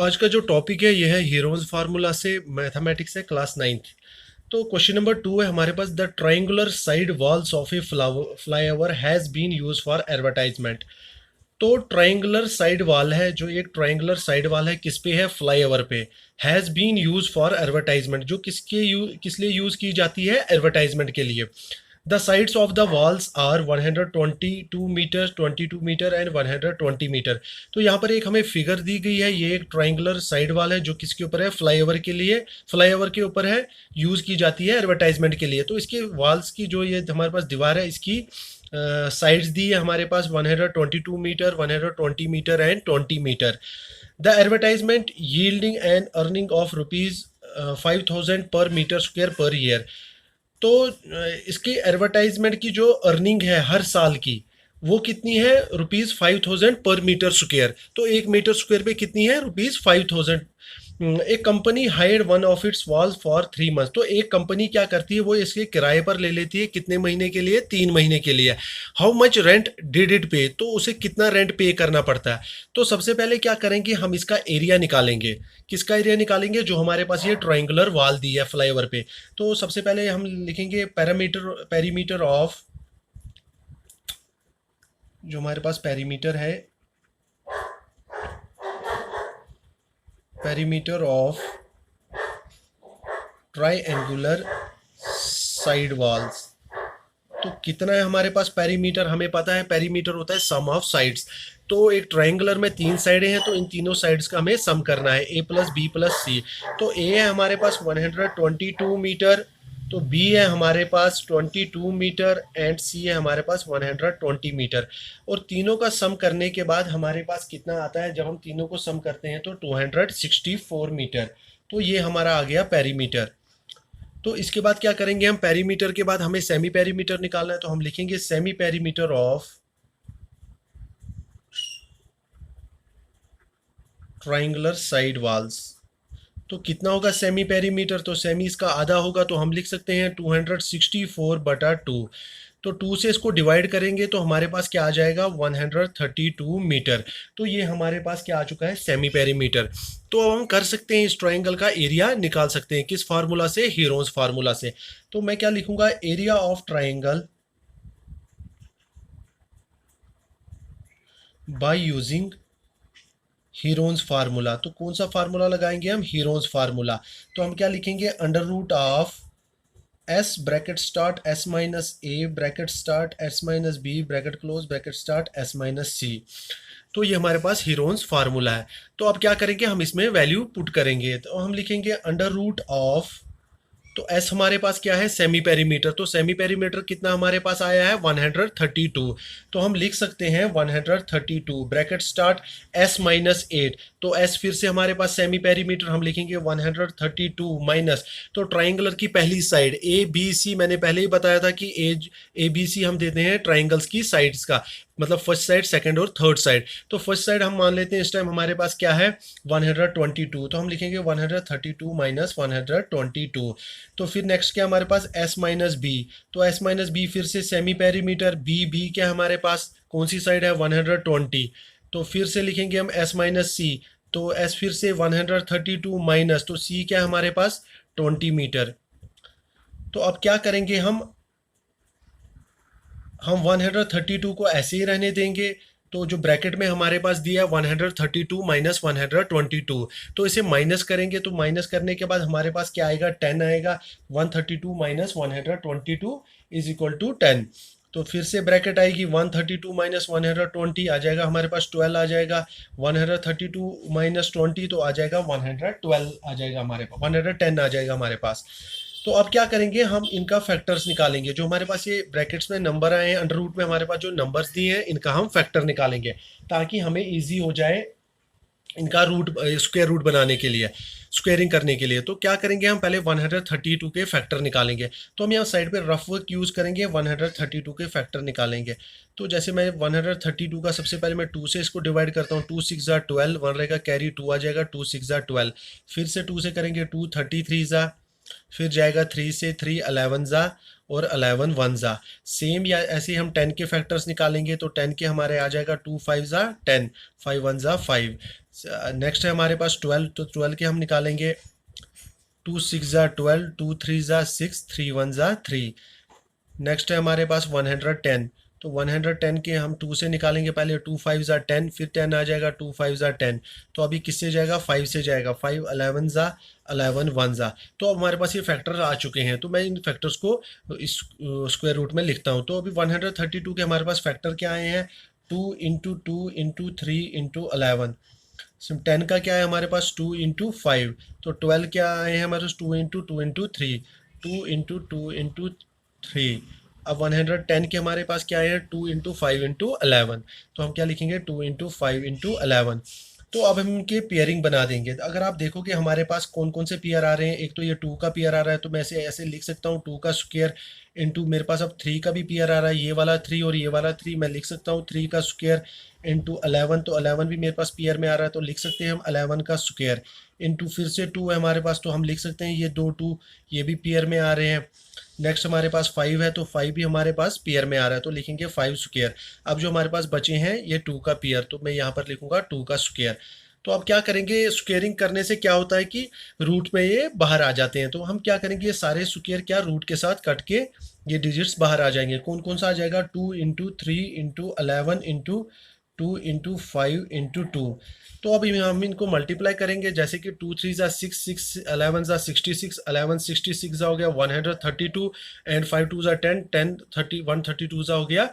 आज का जो टॉपिक है ये है हीरोज फार्मूला से मैथमेटिक्स है क्लास 9th। तो क्वेश्चन नंबर 2 है हमारे पास, the triangular side walls of a flyover has been use for advertisement. तो ट्राइंगुलर साइड वॉल है, जो एक ट्राइंगुलर साइड वॉल है किस पे है, फ्लाईओवर पे। Has been use for advertisement, जो किस लिए यूज की जाती है, एडवर्टाइजमेंट के लिए। The sides of the walls are 122 metre, 22 metre and 120 metre. तो यहाँ पर एक हमें फिगर दी गई है, ये एक ट्राइंगुलर साइड वॉल है जो किसके ऊपर है, फ्लाईओवर के लिए, फ्लाईओवर के ऊपर है, यूज़ की जाती है एडवर्टाइजमेंट के लिए। तो इसके वॉल्स की जो ये हमारे पास दीवार है, इसकी साइड्स दी है हमारे पास 122 metre, 120 metre and 20 metre. The advertisement yielding and earning of rupees 5000 per metre square per year. तो इसकी एडवर्टाइजमेंट की जो अर्निंग है हर साल की, वो कितनी है, ₹5000 पर मीटर स्क्वायर। तो 1 मीटर स्क्वायर पे कितनी है, ₹5000। एक company hired one of its walls for 3 month. तो एक कंपनी क्या करती है, वो इसके किराए पर ले लेती है, कितने महीने के लिए, 3 महीने के लिए। How much rent did it पे, तो उसे कितना रेंट पे करना पड़ता है। तो सबसे पहले क्या करेंगे, हम इसका एरिया निकालेंगे। किसका एरिया निकालेंगे, जो हमारे पास ये ट्राइंगुलर वॉल दी है फ्लाईओवर पे। तो सबसे पहले हम लिखेंगे पेरीमीटर ऑफ, जो हमारे पास पेरीमीटर है, perimeter of triangular side walls. तो कितना है हमारे पास पेरीमीटर, हमें पता है पेरीमीटर होता है सम ऑफ साइड्स। तो एक ट्राइंगुलर में 3 साइडें हैं, तो इन तीनों साइड्स का हमें सम करना है, ए प्लस बी प्लस सी। तो ए है हमारे पास 122 मीटर, तो बी है हमारे पास 22 मीटर एंड सी है हमारे पास 120 मीटर। और तीनों का सम करने के बाद हमारे पास कितना आता है, जब हम तीनों को सम करते हैं तो 264 मीटर। तो ये हमारा आ गया पेरीमीटर। तो इसके बाद क्या करेंगे हम, पेरीमीटर के बाद हमें सेमी पेरीमीटर निकालना है। तो हम लिखेंगे semi perimeter of triangular side walls. तो कितना होगा सेमी पेरीमीटर, तो सेमी इसका आधा होगा, तो हम लिख सकते हैं 264/2। तो 2 से इसको डिवाइड करेंगे तो हमारे पास क्या आ जाएगा, 132 मीटर। तो ये हमारे पास क्या आ चुका है, सेमी पेरीमीटर। तो अब हम कर सकते हैं, इस ट्राइंगल का एरिया निकाल सकते हैं, किस फार्मूला से, हीरोज फार्मूला से। तो मैं क्या लिखूंगा, area of triangle by using heroes formula. तो कौन सा फार्मूला लगाएंगे हम, हीरोज फार्मूला। तो हम क्या लिखेंगे, under root of s bracket start s minus a bracket start s minus b bracket close bracket start s minus c. तो ये हमारे पास हीरोज फार्मूला है। तो अब क्या करेंगे, हम इसमें वैल्यू पुट करेंगे। तो हम लिखेंगे अंडर रूट ऑफ, तो एस हमारे पास क्या है, सेमी पेरीमीटर। तो सेमी पेरीमीटर कितना हमारे पास आया है, 132। तो हम लिख सकते हैं 132 ब्रैकेट स्टार्ट एस माइनस 8। तो एस फिर से हमारे पास सेमी पेरीमीटर, हम लिखेंगे 132 माइनस, तो ट्राइंगुलर की पहली साइड ए बी सी, मैंने पहले ही बताया था कि ए बी सी हम देते हैं ट्राइंगल्स की साइड्स का, मतलब फर्स्ट साइड, सेकंड और थर्ड साइड। तो फर्स्ट साइड हम मान लेते हैं इस टाइम हमारे पास क्या है, 122। तो हम लिखेंगे 132 माइनस 122। तो फिर नेक्स्ट क्या हमारे पास, एस माइनस बी। तो एस माइनस बी फिर से सेमी पेरीमीटर, बी क्या हमारे पास, कौन सी साइड है, 120। तो फिर से लिखेंगे हम एस माइनस सी। तो एस फिर से 132 माइनस, तो सी क्या है हमारे पास, 20 मीटर। तो अब क्या करेंगे हम 132 को ऐसे ही रहने देंगे। तो जो ब्रैकेट में हमारे पास दिया है 132 माइनस 122, तो इसे माइनस करेंगे। तो माइनस करने के बाद हमारे पास क्या आएगा, 10 आएगा। 132 माइनस 122 इज इक्वल टू 10। तो फिर से ब्रैकेट आएगी, 132 माइनस 120 आ जाएगा हमारे पास 12 आ जाएगा। 132 माइनस 20 तो आ जाएगा 112 आ जाएगा हमारे पास, 110 आ जाएगा हमारे पास। तो अब क्या करेंगे, हम इनका फैक्टर्स निकालेंगे। जो हमारे पास ये ब्रैकेट्स में नंबर आए हैं, अंडर रूट में हमारे पास जो नंबर्स दिए हैं, इनका हम फैक्टर निकालेंगे ताकि हमें इजी हो जाए इनका रूट, स्क्वायर रूट बनाने के लिए, स्क्वेयरिंग करने के लिए। तो क्या करेंगे, हम पहले 132 के फैक्टर निकालेंगे। तो हम यहाँ साइड पे रफ वर्क यूज़ करेंगे, 132 के फैक्टर निकालेंगे। तो जैसे मैं 132 का सबसे पहले मैं 2 से इसको डिवाइड करता हूँ, 2 6 ज़ा 12, 1 रहेगा कैरी, 2 आ जाएगा, 2 6 ज़ा 12। फिर से 2 से करेंगे, 2 33 ज़ा, फिर जाएगा 3 से 3 11 जा और 11 1 जा। सेम या ऐसे ही हम 10 के फैक्टर्स निकालेंगे तो 10 के हमारे आ जाएगा 2 5 जा 10, 5 1 जा 5। नेक्स्ट है हमारे पास 12, तो 12 के हम निकालेंगे 2 6 जा 12, 2 3 जा 6, 3 1 जा 3। नेक्स्ट है हमारे पास 110, तो 110 के हम 2 से निकालेंगे पहले, 2 5 ज़ा 10, फिर 10 आ जाएगा 2 5 ज़ा 10। तो अभी किससे जाएगा, 5 से जाएगा, 5 11 ज़ा 11 1 ज़ा। तो अब हमारे पास ये फैक्टर आ चुके हैं, तो मैं इन फैक्टर्स को इस स्क्वायर रूट में लिखता हूँ। तो अभी 132 के हमारे पास फैक्टर क्या आए हैं, 2 इंटू 2 इंटू 3 इंटू 11। 10 का क्या है हमारे पास, 2 इंटू 5। तो 12 क्या आए हैं हमारे पास, 2 इंटू 2 इंटू 3, 2 इंटू 2 इंटू 3। अब 110 के हमारे पास क्या है, 2 इंटू 5 इंटू 11। तो हम क्या लिखेंगे, 2 इंटू 5 इंटू 11। तो अब हम इनके पेयरिंग बना देंगे। अगर आप देखो कि हमारे पास कौन कौन से पेयर आ रहे हैं, एक तो ये 2 का पेयर आ रहा है, तो मैं ऐसे ऐसे लिख सकता हूँ 2 का स्क्वायर इंटू, मेरे पास अब 3 का भी पेयर आ रहा है, ये वाला 3 और ये वाला 3, मैं लिख सकता हूँ 3 का स्क्वायर इंटू 11। तो 11 भी मेरे पास पेयर में आ रहा है, तो लिख सकते हैं हम 11 का स्क्वायर इंटू, फिर से 2 है हमारे पास, तो हम लिख सकते हैं ये 2 2, ये भी पेयर में आ रहे हैं। नेक्स्ट हमारे पास 5 है, तो 5 भी हमारे पास पेयर में आ रहा है, तो लिखेंगे 5 स्क्वायर। अब जो हमारे पास बचे हैं ये 2 का पेयर, तो मैं यहाँ पर लिखूंगा 2 का स्क्वायर। तो अब क्या करेंगे, स्क्वेयरिंग करने से क्या होता है कि रूट में ये बाहर आ जाते हैं, तो हम क्या करेंगे, ये सारे स्क्वायर क्या रूट के साथ कट के ये डिजिट्स बाहर आ जाएंगे। कौन कौन सा आ जाएगा, 2 into 3 into 11 into 2 into 5 into 2। तो अब हम इनको मल्टीप्लाई करेंगे, जैसे कि 2 3 ज़ा 6, 6 11 ज़ा 66, 11 66 ज़ा हो गया 132, एंड 5 2 ज़ा 10, 10 30 132 ज़ा हो गया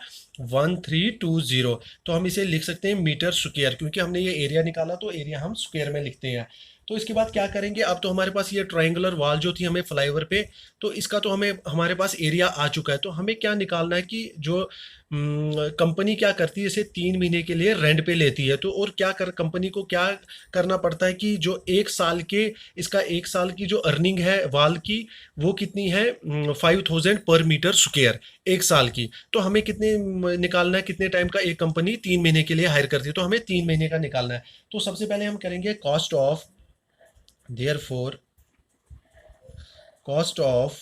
1320। तो हम इसे लिख सकते हैं मीटर स्क्वायर, क्योंकि हमने ये एरिया निकाला तो एरिया हम स्क्वायर में लिखते हैं। तो इसके बाद क्या करेंगे, अब तो हमारे पास ये ट्रायंगुलर वॉल जो थी हमें फ्लाईओवर पे, तो इसका तो हमें हमारे पास एरिया आ चुका है। तो हमें क्या निकालना है कि जो कंपनी क्या करती है, इसे 3 महीने के लिए रेंट पे लेती है, तो और क्या कर कंपनी को क्या करना पड़ता है कि जो एक साल के, इसका एक साल की जो अर्निंग है वाल की, वो कितनी है, 5000 पर मीटर स्क्वायर एक साल की। तो हमें कितने निकालना है, कितने टाइम का एक कंपनी 3 महीने के लिए हायर करती है, तो हमें 3 महीने का निकालना है। तो सबसे पहले हम करेंगे cost of, therefore cost of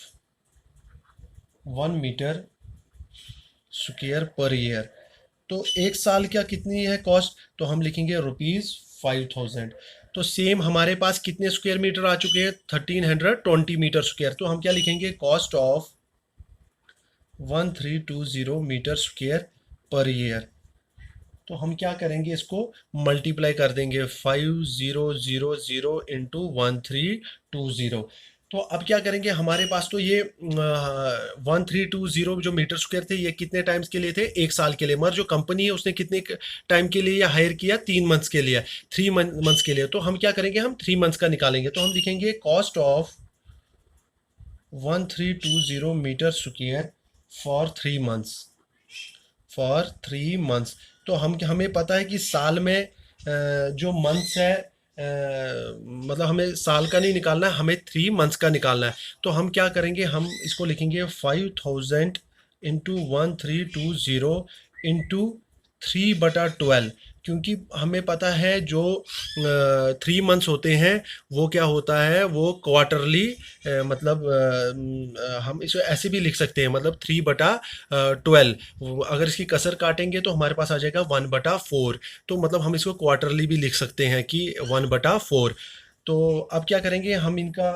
1 metre square per year. तो एक साल क्या कितनी है कॉस्ट, तो हम लिखेंगे ₹5000। तो सेम हमारे पास कितने स्क्वायर मीटर आ चुके हैं, 1320 मीटर स्क्वायर। तो हम क्या लिखेंगे, cost of 1320 metre square per year. तो हम क्या करेंगे, इसको मल्टीप्लाई कर देंगे 5000 इंटू 1320। तो अब क्या करेंगे, हमारे पास तो ये 1320 जो मीटर स्क्वायर थे, ये कितने टाइम्स के लिए थे, एक साल के लिए। मगर जो कंपनी है उसने कितने टाइम के लिए हायर किया, 3 मंथ्स के लिए, 3 मंथ्स के लिए। तो हम क्या करेंगे, हम 3 मंथ्स का निकालेंगे। तो हम लिखेंगे cost of 1320 metre square for 3 months, तो हम हमें पता है कि साल में जो मंथ्स है, मतलब हमें साल का नहीं निकालना है, हमें 3 मंथ्स का निकालना है। तो हम क्या करेंगे, हम इसको लिखेंगे 5000 इंटू 1320 इंटू 3/12, क्योंकि हमें पता है जो 3 मंथ्स होते हैं वो क्या होता है, वो क्वार्टरली, मतलब हम इसे ऐसे भी लिख सकते हैं, मतलब 3/12। अगर इसकी कसर काटेंगे तो हमारे पास आ जाएगा 1/4। तो मतलब हम इसको क्वार्टरली भी लिख सकते हैं कि 1/4। तो अब क्या करेंगे, हम इनका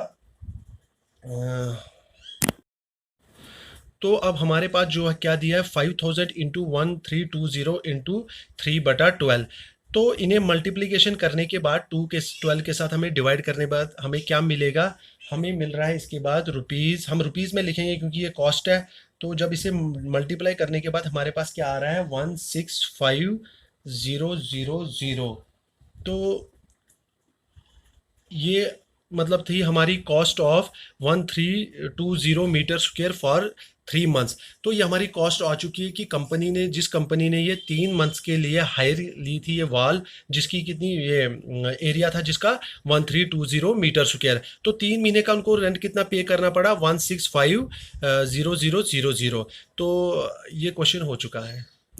तो अब हमारे पास जो है क्या दिया है, 5000 इंटू 1320 इंटू 3/12। तो इन्हें मल्टीप्लीकेशन करने के बाद 12 के साथ हमें डिवाइड करने के बाद हमें क्या मिलेगा, हमें मिल रहा है इसके बाद रुपीज़, हम रुपीज़ में लिखेंगे क्योंकि ये कॉस्ट है। तो जब इसे मल्टीप्लाई करने के बाद हमारे पास क्या आ रहा है, 165,000। तो ये मतलब थी हमारी cost of 1320 metre square for 3 months. तो ये हमारी कॉस्ट आ चुकी है कि कंपनी ने, जिस कंपनी ने ये 3 मंथ्स के लिए हायर ली थी ये वॉल, जिसकी कितनी ये एरिया था जिसका 1320 मीटर स्क्वायर। तो 3 महीने का उनको रेंट कितना पे करना पड़ा, 165,000। तो ये क्वेश्चन हो चुका है।